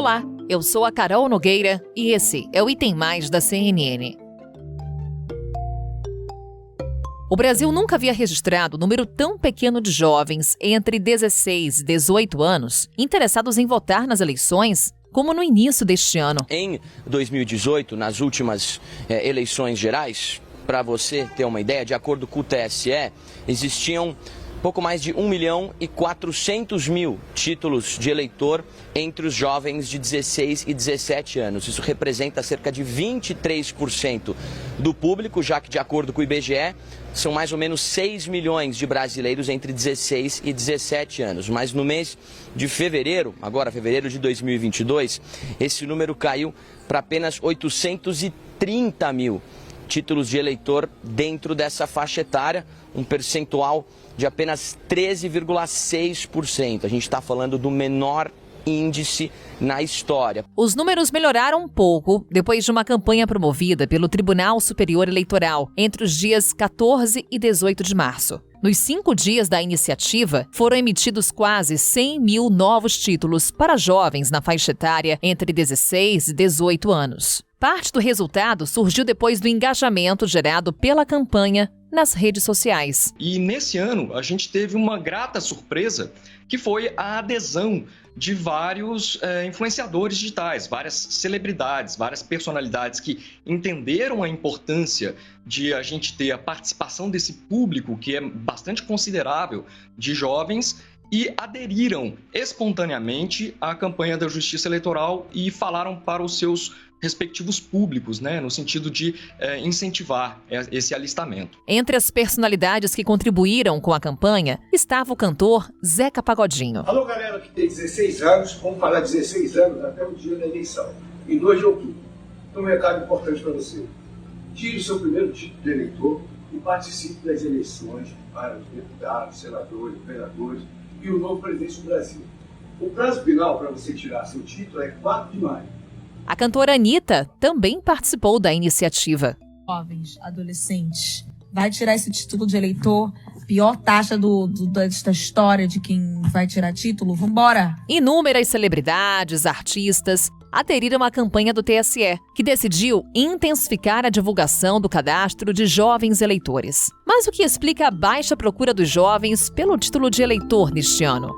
Olá, eu sou a Carol Nogueira e esse é o Item Mais da CNN. O Brasil nunca havia registrado um número tão pequeno de jovens entre 16 e 18 anos interessados em votar nas eleições como no início deste ano. Em 2018, nas últimas eleições gerais, para você ter uma ideia, de acordo com o TSE, existiam pouco mais de 1.400.000 títulos de eleitor entre os jovens de 16 e 17 anos. Isso representa cerca de 23% do público, já que, de acordo com o IBGE, são mais ou menos 6 milhões de brasileiros entre 16 e 17 anos. Mas no mês de fevereiro, agora fevereiro de 2022, esse número caiu para apenas 830 mil títulos de eleitor dentro dessa faixa etária, um percentual de apenas 13,6%. A gente está falando do menor índice na história. Os números melhoraram um pouco depois de uma campanha promovida pelo Tribunal Superior Eleitoral entre os dias 14 e 18 de março. Nos 5 dias da iniciativa, foram emitidos quase 100 mil novos títulos para jovens na faixa etária entre 16 e 18 anos. Parte do resultado surgiu depois do engajamento gerado pela campanha nas redes sociais. E nesse ano, a gente teve uma grata surpresa, que foi a adesão de vários influenciadores digitais, várias celebridades, várias personalidades que entenderam a importância de a gente ter a participação desse público, que é bastante considerável, de jovens, e aderiram espontaneamente à campanha da Justiça Eleitoral e falaram para os seus respectivos públicos, no sentido de incentivar esse alistamento. Entre as personalidades que contribuíram com a campanha estava o cantor Zeca Pagodinho. Alô, galera que tem 16 anos, vamos falar 16 anos até o dia da eleição, em 2 de outubro. Então, um recado importante para você. Tire o seu primeiro título de eleitor e participe das eleições para os deputados, senadores, governadores e o novo presidente do Brasil. O prazo final para você tirar seu título é 4 de maio. A cantora Anitta também participou da iniciativa. Jovens, adolescentes, vai tirar esse título de eleitor, pior taxa da história de quem vai tirar título, vambora! Inúmeras celebridades, artistas aderiram à campanha do TSE, que decidiu intensificar a divulgação do cadastro de jovens eleitores. Mas o que explica a baixa procura dos jovens pelo título de eleitor neste ano?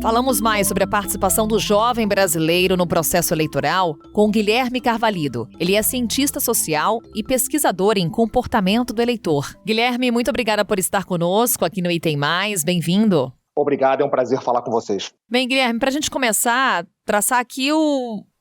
Falamos mais sobre a participação do jovem brasileiro no processo eleitoral com Guilherme Carvalho. Ele é cientista social e pesquisador em comportamento do eleitor. Guilherme, muito obrigada por estar conosco aqui no Item Mais. Bem-vindo. Obrigado, é um prazer falar com vocês. Bem, Guilherme, para a gente começar, traçar aqui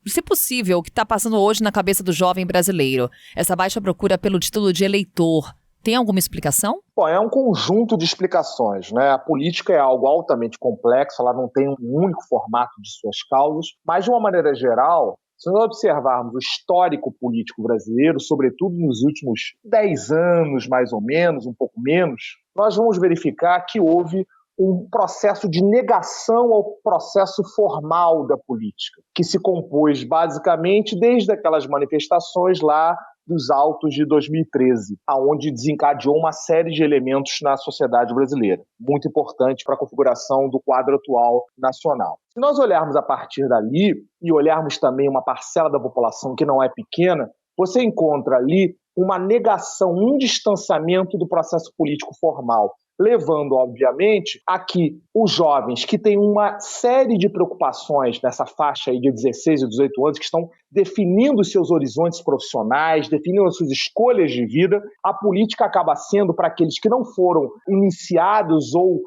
se possível, o que está passando hoje na cabeça do jovem brasileiro. Essa baixa procura pelo título de eleitor. Tem alguma explicação? Bom, é um conjunto de explicações, A política é algo altamente complexo, ela não tem um único formato de suas causas, mas de uma maneira geral, se nós observarmos o histórico político brasileiro, sobretudo nos últimos 10 anos, mais ou menos, um pouco menos, nós vamos verificar que houve um processo de negação ao processo formal da política, que se compôs basicamente desde aquelas manifestações lá dos autos de 2013, aonde desencadeou uma série de elementos na sociedade brasileira, muito importante para a configuração do quadro atual nacional. Se nós olharmos a partir dali e olharmos também uma parcela da população que não é pequena, você encontra ali uma negação, um distanciamento do processo político formal, levando, obviamente, a que os jovens que têm uma série de preocupações nessa faixa aí de 16 e 18 anos, que estão definindo seus horizontes profissionais, definindo as suas escolhas de vida, a política acaba sendo, para aqueles que não foram iniciados ou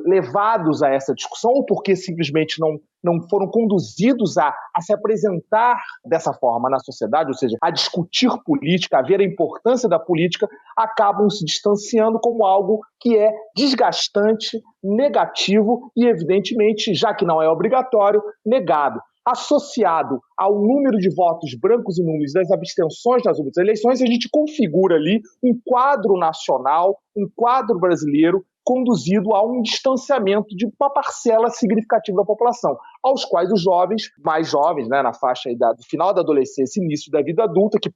levados a essa discussão, ou porque simplesmente não foram conduzidos a se apresentar dessa forma na sociedade, ou seja, a discutir política, a ver a importância da política, acabam se distanciando como algo que é desgastante, negativo e, evidentemente, já que não é obrigatório, negado. Associado ao número de votos brancos e nulos das abstenções nas últimas eleições, a gente configura ali um quadro nacional, um quadro brasileiro conduzido a um distanciamento de uma parcela significativa da população, aos quais os jovens, mais jovens, na faixa do final da adolescência e início da vida adulta, que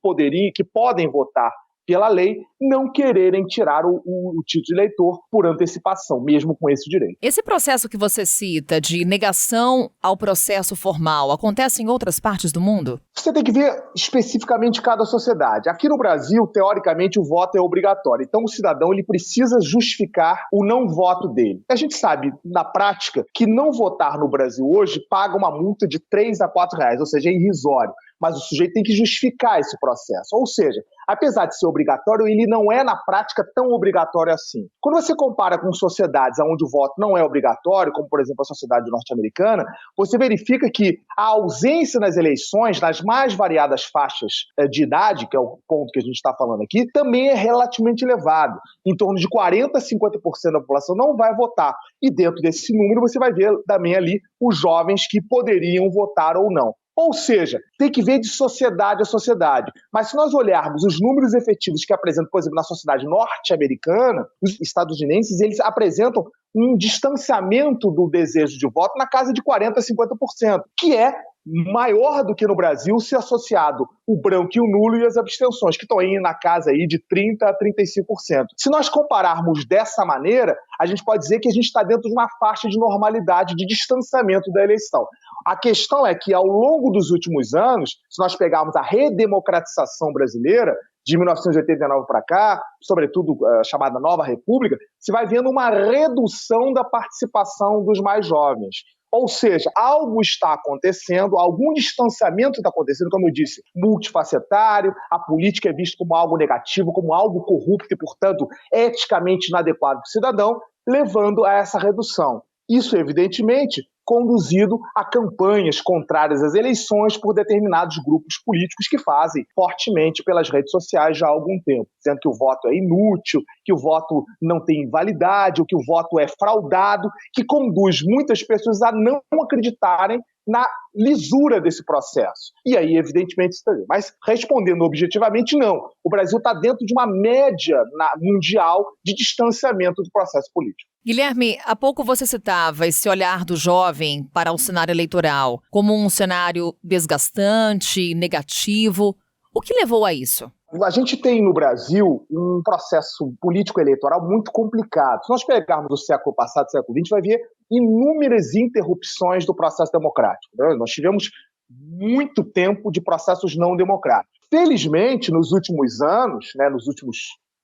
podem votar pela lei, não quererem tirar o título de eleitor por antecipação, mesmo com esse direito. Esse processo que você cita de negação ao processo formal acontece em outras partes do mundo? Você tem que ver especificamente cada sociedade. Aqui no Brasil, teoricamente, o voto é obrigatório. Então, o cidadão ele precisa justificar o não voto dele. A gente sabe, na prática, que não votar no Brasil hoje paga uma multa de R$3 a R$4, ou seja, é irrisório. Mas o sujeito tem que justificar esse processo. Ou seja, apesar de ser obrigatório, ele não é, na prática, tão obrigatório assim. Quando você compara com sociedades onde o voto não é obrigatório, como, por exemplo, a sociedade norte-americana, você verifica que a ausência nas eleições, nas mais variadas faixas de idade, que é o ponto que a gente está falando aqui, também é relativamente elevado. Em torno de 40% a 50% da população não vai votar. E dentro desse número você vai ver também ali os jovens que poderiam votar ou não. Ou seja, tem que ver de sociedade a sociedade. Mas se nós olharmos os números efetivos que apresentam, por exemplo, na sociedade norte-americana, os estadunidenses, eles apresentam um distanciamento do desejo de voto na casa de 40% a 50%, que é maior do que no Brasil, se associado o branco e o nulo e as abstenções, que estão aí na casa aí de 30% a 35%. Se nós compararmos dessa maneira, a gente pode dizer que a gente está dentro de uma faixa de normalidade, de distanciamento da eleição. A questão é que, ao longo dos últimos anos, se nós pegarmos a redemocratização brasileira, de 1989 para cá, sobretudo a chamada Nova República, se vai vendo uma redução da participação dos mais jovens. Ou seja, algo está acontecendo, algum distanciamento está acontecendo, como eu disse, multifacetário, a política é vista como algo negativo, como algo corrupto e, portanto, eticamente inadequado para o cidadão, levando a essa redução. Isso, evidentemente, conduzido a campanhas contrárias às eleições por determinados grupos políticos que fazem fortemente pelas redes sociais já há algum tempo, dizendo que o voto é inútil, que o voto não tem validade, ou que o voto é fraudado, que conduz muitas pessoas a não acreditarem na lisura desse processo. E aí, evidentemente, isso também. Mas, respondendo objetivamente, não. O Brasil está dentro de uma média mundial de distanciamento do processo político. Guilherme, há pouco você citava esse olhar do jovem para o cenário eleitoral como um cenário desgastante, negativo. O que levou a isso? A gente tem no Brasil um processo político-eleitoral muito complicado. Se nós pegarmos o século passado, século XX, vai ver inúmeras interrupções do processo democrático. Nós tivemos muito tempo de processos não democráticos. Felizmente, nos últimos anos, nos últimos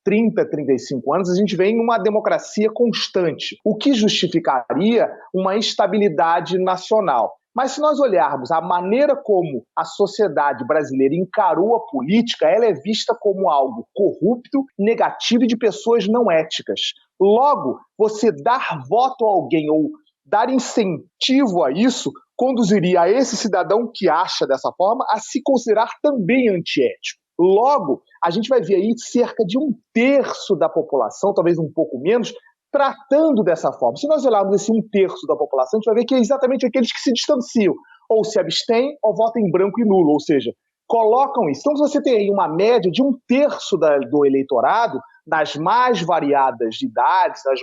30, 35 anos, a gente vem numa democracia constante, o que justificaria uma estabilidade nacional. Mas se nós olharmos a maneira como a sociedade brasileira encarou a política, ela é vista como algo corrupto, negativo e de pessoas não éticas. Logo, você dar voto a alguém ou dar incentivo a isso conduziria a esse cidadão que acha dessa forma a se considerar também antiético. Logo, a gente vai ver aí cerca de 1/3 da população, talvez um pouco menos, tratando dessa forma. Se nós olharmos esse 1/3 da população, a gente vai ver que é exatamente aqueles que se distanciam, ou se abstêm, ou votam em branco e nulo, ou seja, colocam isso. Então, se você tem aí uma média de 1/3 do eleitorado, nas mais variadas idades, nas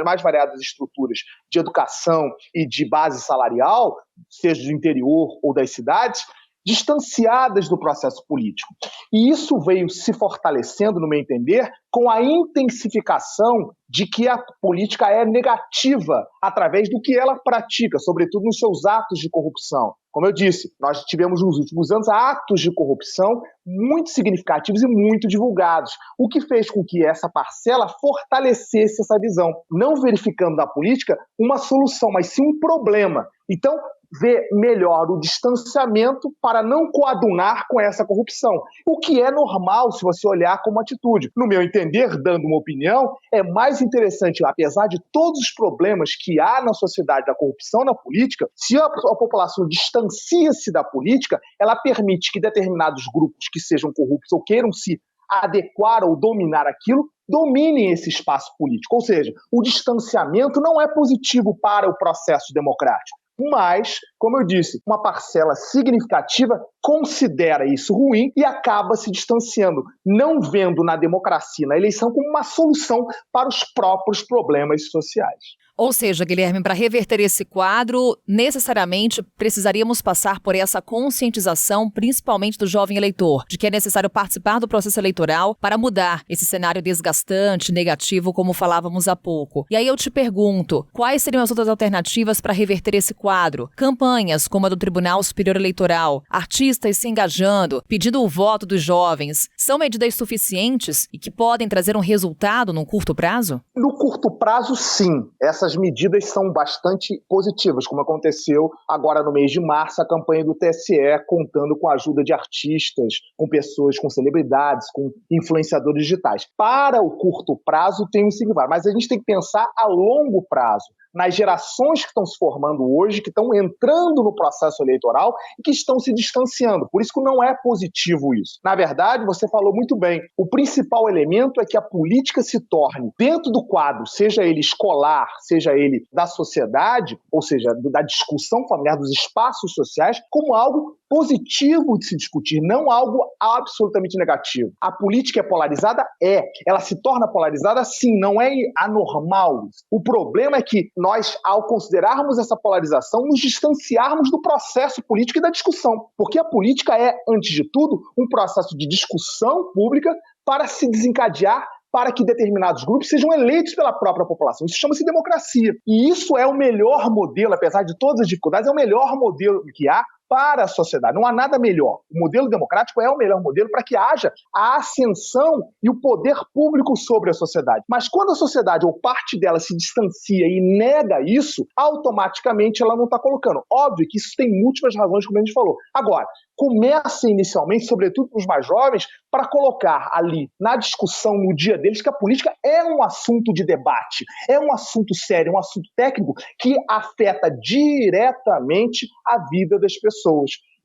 mais variadas estruturas de educação e de base salarial, seja do interior ou das cidades, distanciadas do processo político. E isso veio se fortalecendo, no meu entender, com a intensificação de que a política é negativa através do que ela pratica, sobretudo nos seus atos de corrupção. Como eu disse, nós tivemos nos últimos anos atos de corrupção muito significativos e muito divulgados, o que fez com que essa parcela fortalecesse essa visão, não verificando na política uma solução, mas sim um problema. Então, ver melhor o distanciamento para não coadunar com essa corrupção, o que é normal se você olhar como atitude. No meu entender, dando uma opinião, é mais interessante, apesar de todos os problemas que há na sociedade da corrupção na política, se a população distancia-se da política, ela permite que determinados grupos que sejam corruptos ou queiram se adequar ou dominar aquilo, dominem esse espaço político. Ou seja, o distanciamento não é positivo para o processo democrático. Mas, como eu disse, uma parcela significativa considera isso ruim e acaba se distanciando, não vendo na democracia, na eleição, como uma solução para os próprios problemas sociais. Ou seja, Guilherme, para reverter esse quadro, necessariamente precisaríamos passar por essa conscientização, principalmente do jovem eleitor, de que é necessário participar do processo eleitoral para mudar esse cenário desgastante, negativo, como falávamos há pouco. E aí eu te pergunto, quais seriam as outras alternativas para reverter esse quadro? Campanhas como a do Tribunal Superior Eleitoral, artistas se engajando, pedindo o voto dos jovens, são medidas suficientes e que podem trazer um resultado no curto prazo? No curto prazo, sim. Essas medidas são bastante positivas, como aconteceu agora no mês de março, a campanha do TSE, contando com a ajuda de artistas, com pessoas, com celebridades, com influenciadores digitais. Para o curto prazo tem um significado, mas a gente tem que pensar a longo prazo, nas gerações que estão se formando hoje, que estão entrando no processo eleitoral e que estão se distanciando. Por isso que não é positivo isso. Na verdade, você falou muito bem, o principal elemento é que a política se torne, dentro do quadro, seja ele escolar, seja ele da sociedade, ou seja, da discussão familiar, dos espaços sociais, como algo positivo de se discutir, não algo absolutamente negativo. A política é polarizada? É. Ela se torna polarizada? Sim, não é anormal. O problema é que nós, ao considerarmos essa polarização, nos distanciarmos do processo político e da discussão. Porque a política é, antes de tudo, um processo de discussão pública para se desencadear para que determinados grupos sejam eleitos pela própria população. Isso chama-se democracia. E isso é o melhor modelo, apesar de todas as dificuldades, é o melhor modelo que há para a sociedade. Não há nada melhor. O modelo democrático é o melhor modelo para que haja a ascensão e o poder público sobre a sociedade. Mas quando a sociedade ou parte dela se distancia e nega isso, automaticamente ela não está colocando. Óbvio que isso tem múltiplas razões, como a gente falou. Agora, começa inicialmente, sobretudo para os mais jovens, para colocar ali na discussão, no dia deles, que a política é um assunto de debate, é um assunto sério, um assunto técnico que afeta diretamente a vida das pessoas.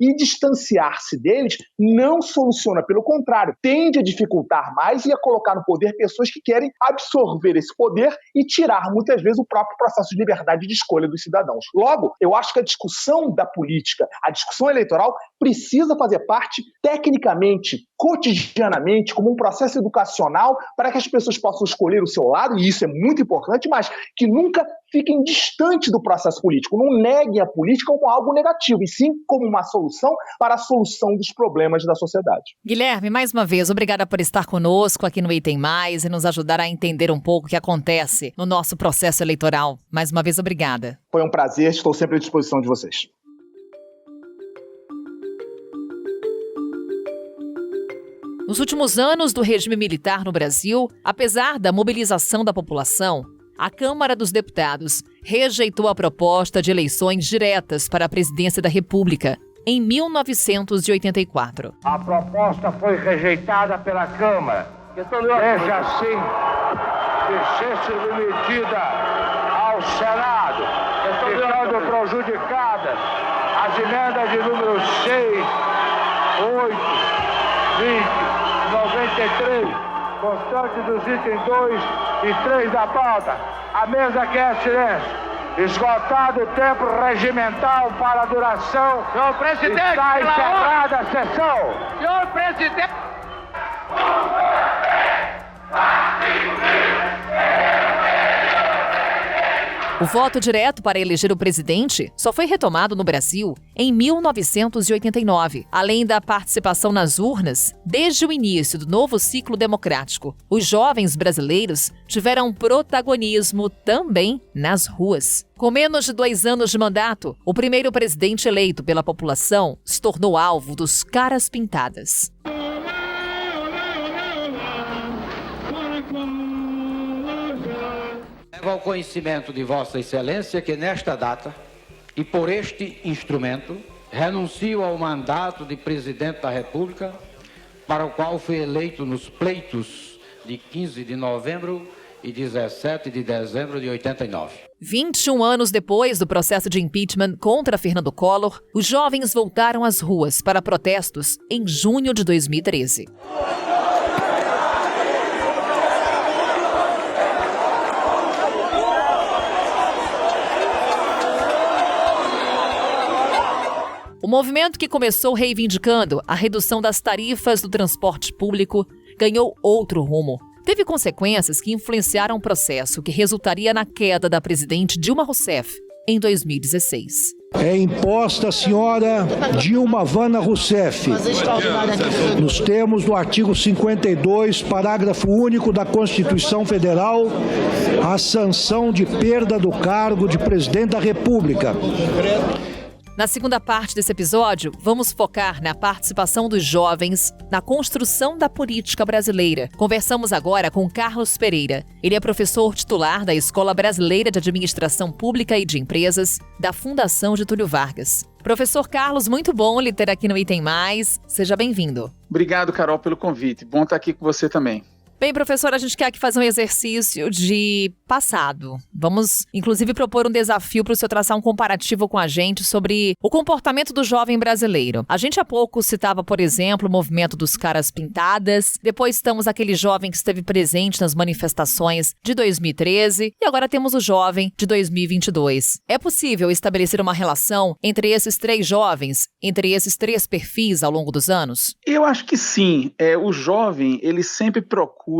E distanciar-se deles não soluciona, pelo contrário, tende a dificultar mais e a colocar no poder pessoas que querem absorver esse poder e tirar, muitas vezes, o próprio processo de liberdade de escolha dos cidadãos. Logo, eu acho que a discussão da política, a discussão eleitoral, precisa fazer parte, tecnicamente, cotidianamente, como um processo educacional para que as pessoas possam escolher o seu lado, e isso é muito importante, mas que nunca fiquem distantes do processo político, não neguem a política como algo negativo, e sim como uma solução para a solução dos problemas da sociedade. Guilherme, mais uma vez, obrigada por estar conosco aqui no Item Mais e nos ajudar a entender um pouco o que acontece no nosso processo eleitoral. Mais uma vez, obrigada. Foi um prazer, estou sempre à disposição de vocês. Nos últimos anos do regime militar no Brasil, apesar da mobilização da população, a Câmara dos Deputados rejeitou a proposta de eleições diretas para a presidência da República em 1984. A proposta foi rejeitada pela Câmara. Seja assim, que ser submetida ao Senado, ficando prejudicadas as emendas de número 6, 8, 20, 93, constante dos itens 2 e 3 da pauta. A mesa quer silêncio. Esgotado o tempo regimental para a duração. Senhor presidente, está encerrada a sessão. Senhor presidente. O voto direto para eleger o presidente só foi retomado no Brasil em 1989. Além da participação nas urnas, desde o início do novo ciclo democrático, os jovens brasileiros tiveram protagonismo também nas ruas. Com menos de 2 anos de mandato, o primeiro presidente eleito pela população se tornou alvo dos caras pintadas. Levo ao conhecimento de Vossa Excelência que nesta data e por este instrumento renuncio ao mandato de Presidente da República, para o qual fui eleito nos pleitos de 15 de novembro e 17 de dezembro de 89. 21 anos depois do processo de impeachment contra Fernando Collor, os jovens voltaram às ruas para protestos em junho de 2013. movimento que começou reivindicando a redução das tarifas do transporte público ganhou outro rumo. Teve consequências que influenciaram o processo que resultaria na queda da presidente Dilma Rousseff em 2016. É imposta a senhora Dilma Vana Rousseff, nos termos do artigo 52, parágrafo único da Constituição Federal, a sanção de perda do cargo de presidente da República. Na segunda parte desse episódio, vamos focar na participação dos jovens na construção da política brasileira. Conversamos agora com Carlos Pereira. Ele é professor titular da Escola Brasileira de Administração Pública e de Empresas, da Fundação Getúlio Vargas. Professor Carlos, muito bom lhe ter aqui no Item Mais. Seja bem-vindo. Obrigado, Carol, pelo convite. Bom estar aqui com você também. Bem, professor, a gente quer aqui fazer um exercício de passado. Vamos, inclusive, propor um desafio para o senhor traçar um comparativo com a gente sobre o comportamento do jovem brasileiro. A gente há pouco citava, por exemplo, o movimento dos caras pintadas. Depois estamos aquele jovem que esteve presente nas manifestações de 2013. E agora temos o jovem de 2022. É possível estabelecer uma relação entre esses três jovens, entre esses três perfis ao longo dos anos? Eu acho que sim. O jovem, ele sempre procura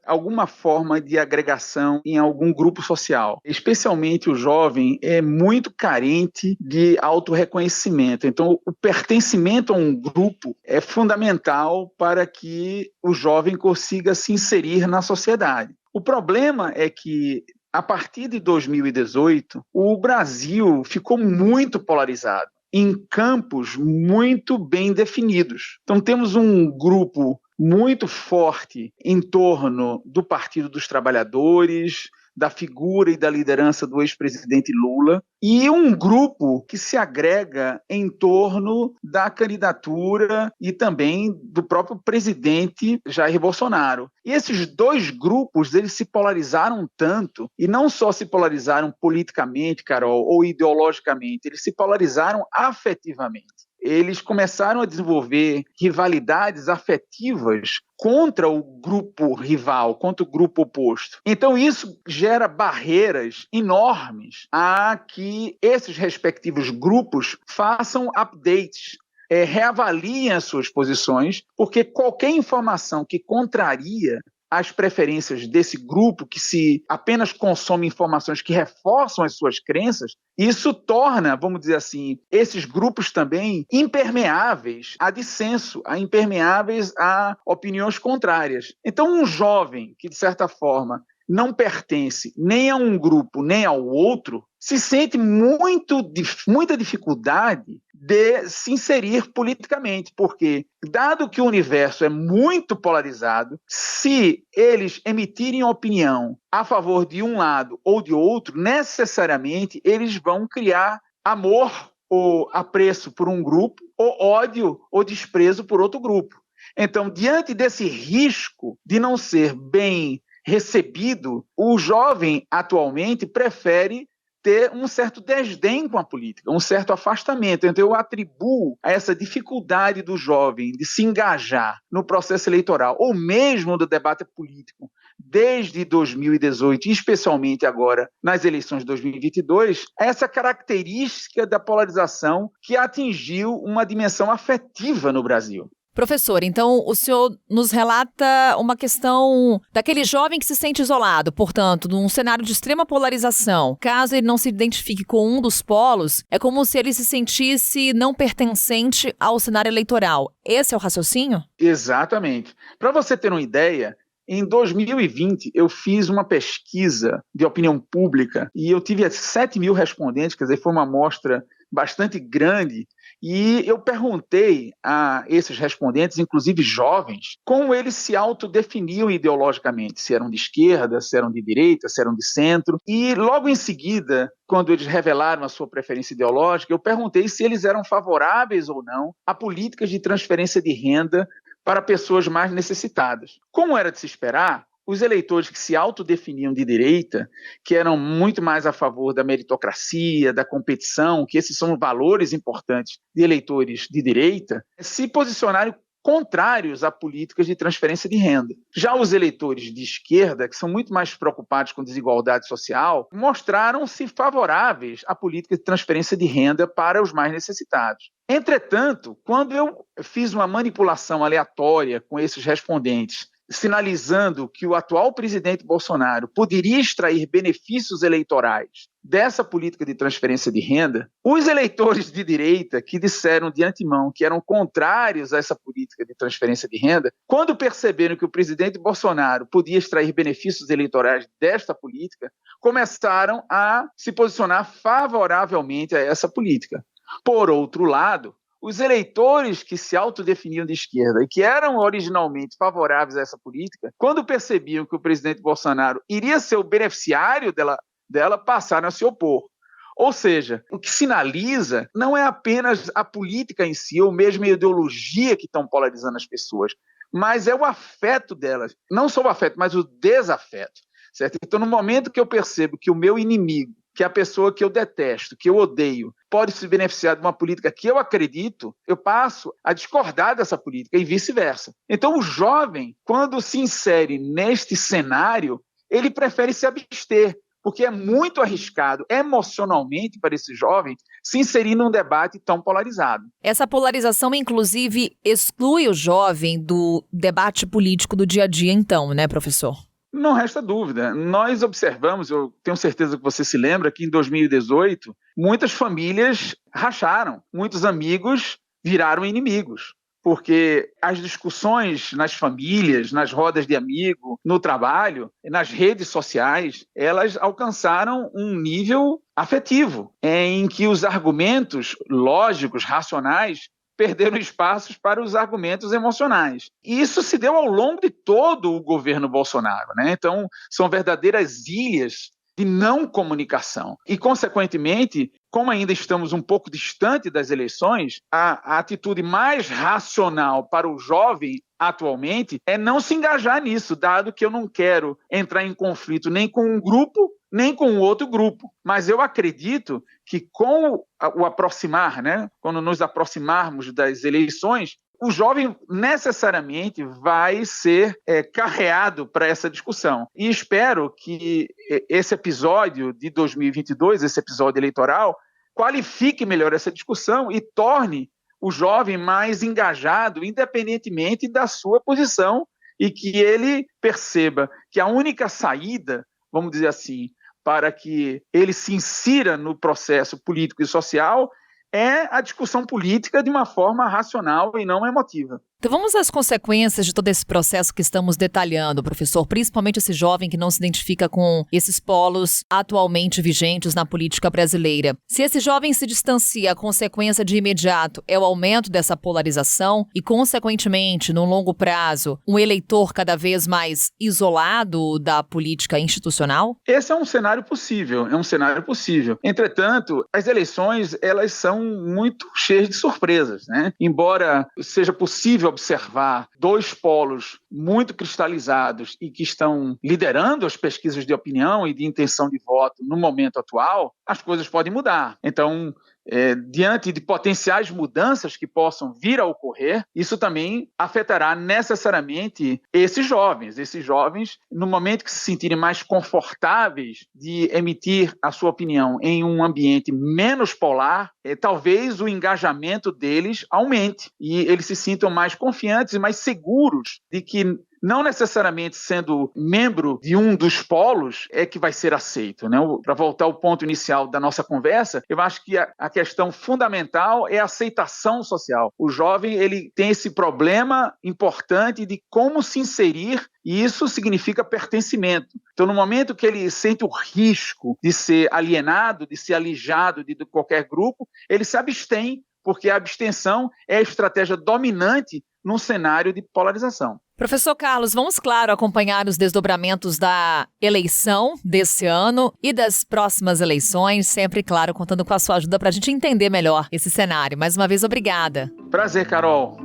alguma forma de agregação em algum grupo social. Especialmente o jovem é muito carente de autorreconhecimento. Então, o pertencimento a um grupo é fundamental para que o jovem consiga se inserir na sociedade. O problema é que, a partir de 2018, o Brasil ficou muito polarizado, em campos muito bem definidos. Então, temos um grupo muito forte em torno do Partido dos Trabalhadores, da figura e da liderança do ex-presidente Lula, e um grupo que se agrega em torno da candidatura e também do próprio presidente Jair Bolsonaro. E esses dois grupos, eles se polarizaram tanto, e não só se polarizaram politicamente, Carol, ou ideologicamente, eles se polarizaram afetivamente. Eles começaram a desenvolver rivalidades afetivas contra o grupo rival, contra o grupo oposto. Então isso gera barreiras enormes a que esses respectivos grupos façam updates, reavaliem as suas posições, porque qualquer informação que contraria as preferências desse grupo, que se apenas consome informações que reforçam as suas crenças, isso torna, vamos dizer assim, esses grupos também impermeáveis a dissenso, impermeáveis a opiniões contrárias. Então, um jovem que, de certa forma, não pertence nem a um grupo nem ao outro, se sente muita dificuldade de se inserir politicamente, porque, dado que o universo é muito polarizado, se eles emitirem opinião a favor de um lado ou de outro, necessariamente eles vão criar amor ou apreço por um grupo, ou ódio ou desprezo por outro grupo. Então, diante desse risco de não ser bem recebido, o jovem atualmente prefere ter um certo desdém com a política, um certo afastamento. Então, eu atribuo a essa dificuldade do jovem de se engajar no processo eleitoral, ou mesmo do debate político, desde 2018, e especialmente agora nas eleições de 2022, essa característica da polarização que atingiu uma dimensão afetiva no Brasil. Professor, então o senhor nos relata uma questão daquele jovem que se sente isolado, portanto, num cenário de extrema polarização. Caso ele não se identifique com um dos polos, é como se ele se sentisse não pertencente ao cenário eleitoral. Esse é o raciocínio? Exatamente. Para você ter uma ideia, em 2020, eu fiz uma pesquisa de opinião pública e eu tive 7 mil respondentes, quer dizer, foi uma amostra bastante grande, e eu perguntei a esses respondentes, inclusive jovens, como eles se autodefiniam ideologicamente, se eram de esquerda, se eram de direita, se eram de centro, e logo em seguida, quando eles revelaram a sua preferência ideológica, eu perguntei se eles eram favoráveis ou não a políticas de transferência de renda para pessoas mais necessitadas. Como era de se esperar, os eleitores que se autodefiniam de direita, que eram muito mais a favor da meritocracia, da competição, que esses são valores importantes de eleitores de direita, se posicionaram contrários a políticas de transferência de renda. Já os eleitores de esquerda, que são muito mais preocupados com desigualdade social, mostraram-se favoráveis à política de transferência de renda para os mais necessitados. Entretanto, quando eu fiz uma manipulação aleatória com esses respondentes, sinalizando que o atual presidente Bolsonaro poderia extrair benefícios eleitorais dessa política de transferência de renda, os eleitores de direita que disseram de antemão que eram contrários a essa política de transferência de renda, quando perceberam que o presidente Bolsonaro podia extrair benefícios eleitorais desta política, começaram a se posicionar favoravelmente a essa política. Por outro lado, os eleitores que se autodefiniam de esquerda e que eram originalmente favoráveis a essa política, quando percebiam que o presidente Bolsonaro iria ser o beneficiário dela, passaram a se opor. Ou seja, o que sinaliza não é apenas a política em si, ou mesmo a ideologia que estão polarizando as pessoas, mas é o afeto delas. Não só o afeto, mas o desafeto. Certo? Então, no momento que eu percebo que o meu inimigo, que a pessoa que eu detesto, que eu odeio, pode se beneficiar de uma política que eu acredito, eu passo a discordar dessa política e vice-versa. Então, o jovem, quando se insere neste cenário, ele prefere se abster, porque é muito arriscado emocionalmente para esse jovem se inserir num debate tão polarizado. Essa polarização, inclusive, exclui o jovem do debate político do dia a dia, então, né, professor? Não resta dúvida. Nós observamos, eu tenho certeza que você se lembra, que em 2018, muitas famílias racharam, muitos amigos viraram inimigos, porque as discussões nas famílias, nas rodas de amigo, no trabalho, nas redes sociais, elas alcançaram um nível afetivo, em que os argumentos lógicos, racionais, perderam espaços para os argumentos emocionais. E isso se deu ao longo de todo o governo Bolsonaro, né? Então, são verdadeiras ilhas de não comunicação. E, consequentemente, como ainda estamos um pouco distante das eleições, a atitude mais racional para o jovem atualmente é não se engajar nisso, dado que eu não quero entrar em conflito nem com um grupo, nem com outro grupo. Mas eu acredito que com o aproximar, né, quando nos aproximarmos das eleições, o jovem necessariamente vai ser carreado para essa discussão. E espero que esse episódio de 2022, esse episódio eleitoral, qualifique melhor essa discussão e torne o jovem mais engajado, independentemente da sua posição, e que ele perceba que a única saída, vamos dizer assim, para que ele se insira no processo político e social é a discussão política de uma forma racional e não emotiva. Então vamos às consequências de todo esse processo que estamos detalhando, professor, principalmente esse jovem que não se identifica com esses polos atualmente vigentes na política brasileira. Se esse jovem se distancia, a consequência de imediato é o aumento dessa polarização e, consequentemente, no longo prazo, um eleitor cada vez mais isolado da política institucional? Esse é um cenário possível, Entretanto, as eleições, elas são muito cheias de surpresas, né? Embora seja possível observar dois polos muito cristalizados e que estão liderando as pesquisas de opinião e de intenção de voto no momento atual, as coisas podem mudar. Então, diante de potenciais mudanças que possam vir a ocorrer, isso também afetará necessariamente esses jovens. Esses jovens, no momento que se sentirem mais confortáveis de emitir a sua opinião em um ambiente menos polar, talvez o engajamento deles aumente e eles se sintam mais confiantes e mais seguros de que não necessariamente sendo membro de um dos polos é que vai ser aceito, né? Para voltar ao ponto inicial da nossa conversa, eu acho que a questão fundamental é a aceitação social. O jovem, ele tem esse problema importante de como se inserir, e isso significa pertencimento. Então, no momento que ele sente o risco de ser alienado, de ser alijado de qualquer grupo, ele se abstém, porque a abstenção é a estratégia dominante num cenário de polarização. Professor Carlos, vamos, claro, acompanhar os desdobramentos da eleição desse ano e das próximas eleições, sempre, claro, contando com a sua ajuda para a gente entender melhor esse cenário. Mais uma vez, obrigada. Prazer, Carol.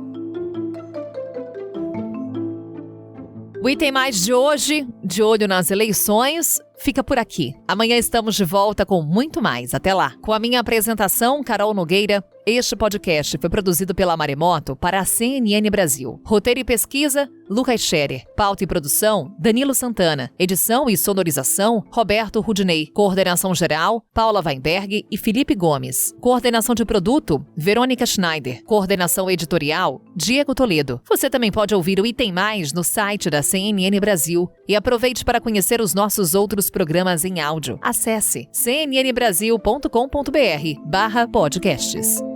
O Item Mais de hoje, de olho nas eleições, fica por aqui. Amanhã estamos de volta com muito mais. Até lá. Com a minha apresentação, Carol Nogueira, este podcast foi produzido pela Maremoto para a CNN Brasil. Roteiro e pesquisa, Lucas Scherer. Pauta e produção, Danilo Santana. Edição e sonorização, Roberto Rudinei. Coordenação geral, Paula Weinberg e Felipe Gomes. Coordenação de produto, Verônica Schneider. Coordenação editorial, Diego Toledo. Você também pode ouvir o Item Mais no site da CNN Brasil. E aproveite para conhecer os nossos outros programas em áudio. Acesse cnnbrasil.com.br/podcasts.